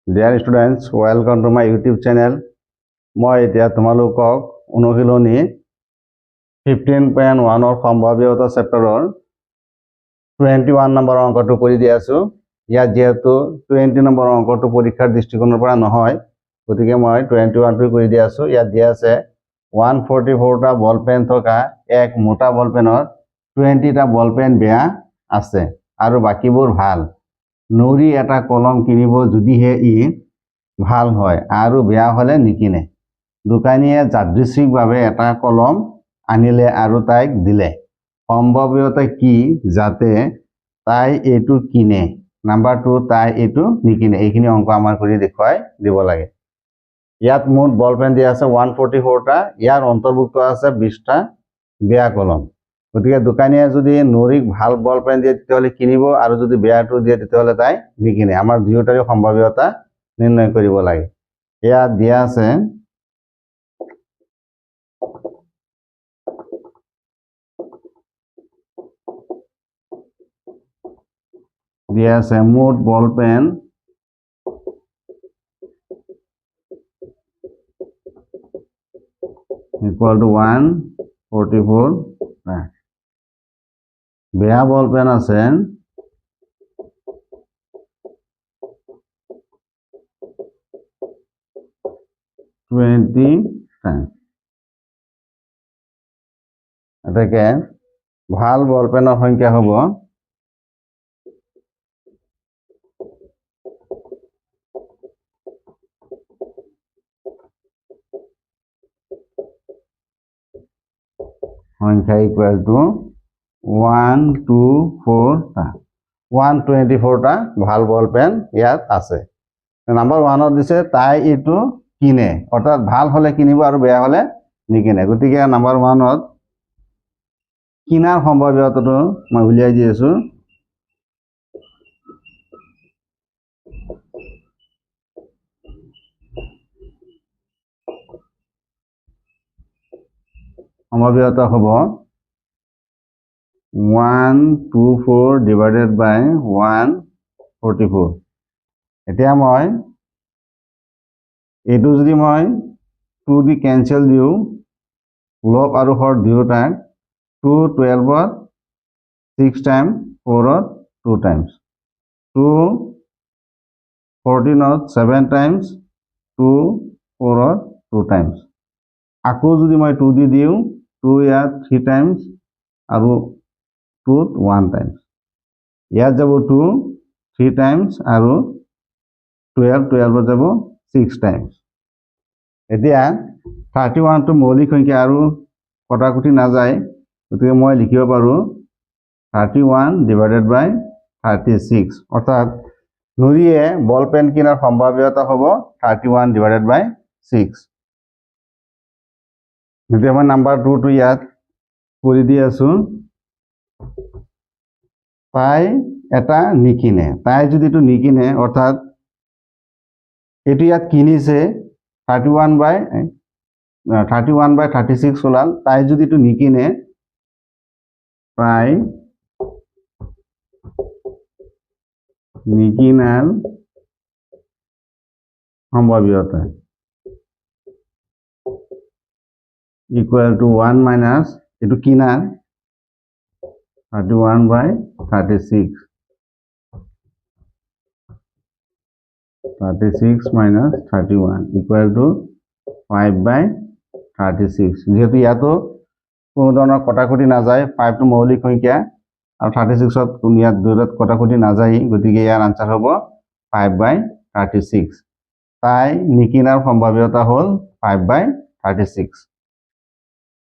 Dear students, welcome to my YouTube channel. মই এতিয়া তোমালোকক অনুশীলনী 15.1 ৰ সম্ভাৱ্যতা চেপ্টাৰৰ 21 নম্বৰ অংকটো কৰি দি আছো। ইয়াত যেহেতু 20 নম্বৰ অংকটো পৰীক্ষাৰ দৃষ্টিকোণৰ পৰা নহয়, গতিকে মই 21 টো কৰি দি আছো। ইয়াত দিয়া আছে 144 টা বল পেন থকা এক মোটা বল পেনৰ 20 টা বল পেন বেয়া আছে আৰু বাকিবোৰ ভাল। নৰি এটা কলম কিনিব যদিহে ই ভাল হয় আৰু বেয়া হলে নিকিনে। দোকানীয়ে যাদৃচ্ছিকভাৱে এটা কলম আনিলে আৰু তাইক দিলে। সম্ভাৱ্যতা কি যাতে তাই এইটো কিনে? নাম্বাৰ 2 তাই এইটো নিকিনে। এইখিনি অংক আমাৰ কৰি দেখুৱাই দিব লাগে। ইয়াত মুঠ বল পেন দিয়া আছে 144 টা। ইয়াৰ অন্তৰ্ভুক্ত আছে 20 টা বেয়া কলম। গতিকে দোকানীয়ে যদি নৰিক ভাল বল পেন দিয়ে তেতিয়াহ'লে কিনিব আৰু যদি বেয়াটো দিয়ে তেতিয়াহ'লে তাই নিকিনে। আমাৰ দুয়োটাৰে সম্ভাৱ্যতা নিৰ্ণয় কৰিব লাগে। ইয়াত দিয়া আছে মুঠ বল পেন equal to 144 বেয়া বল পেন আছে 20 টাইম। এটাকে ভাল বল পেনৰ সংখ্যা হ'ব সংখ্যা ইকুয়াল টু 124 টা। 124 টা ভাল বল পেন ইয়াত আছে। নাম্বাৰ 1 দিছে তাই এইটো কিনে, অৰ্থাৎ ভাল হলে কিনিব আৰু বেয়া হলে নিকিনে। গতিকে নাম্বাৰ 1 কিনাৰ সম্ভাৱ্যতাটো মই উলিয়াই দি আছো। সম্ভাৱ্যতা হ'ব 124 divided by 144। এতিয়া মই এইটো যদি মই 2 দি কেনসেল দিও, লব আৰু হৰ দুয়োটাক 2 12 ত 6 টাইম, 4 ত 2 টাইমস, 2 14 ত 7 টাইমস, 2 4 ত 2 টাইমস। আকৌ যদি মই 2 দি দিও, 2 ইয়াত 3 টাইমস আৰু 2 ত 1 টাইমস। ইয়াত যাব 2 3 টাইমস আৰু 12 ত যাব 6 টাইমস। এতিয়া 31 টো মৌলিক সংখ্যা আৰু কটাকটি নাযায়, গতিকে মই লিখিব পাৰো 31 divided by 36, অৰ্থাৎ নৰিয়ে বল পেন কিনাৰ সম্ভাৱ্যতা হ'ব 31 divided by 6। এতিয়া মই নাম্বাৰ 2 টো ইয়াত কৰি দি আছো। তাই এটা নিকিনে। তাই যদি এইটো নিকিনে, অৰ্থাৎ এইটো ইয়াত কিনিছে 31 by 36 ওলাল। তাই যদি এইটো নিকিনে, তাই নিকিনাৰ সম্ভাৱ্যতা ইকুয়াল টু 1 মাইনাস এইটো কিনাৰ 31 by 36 minus 31 equal to 5 by 36। যেহেতু ইয়াতো কোনো ধৰণৰ কটাকটি নাযায়, 5 টো মৌলিক সংখ্যা আৰু 36 ত ইয়াত দুটাত কটাকটি নাযায়, গতিকে ইয়াৰ আনসাৰ হ'ব 5 by 36। তাই নিকিনাৰ সম্ভাৱ্যতা হ'ল 5 by 36।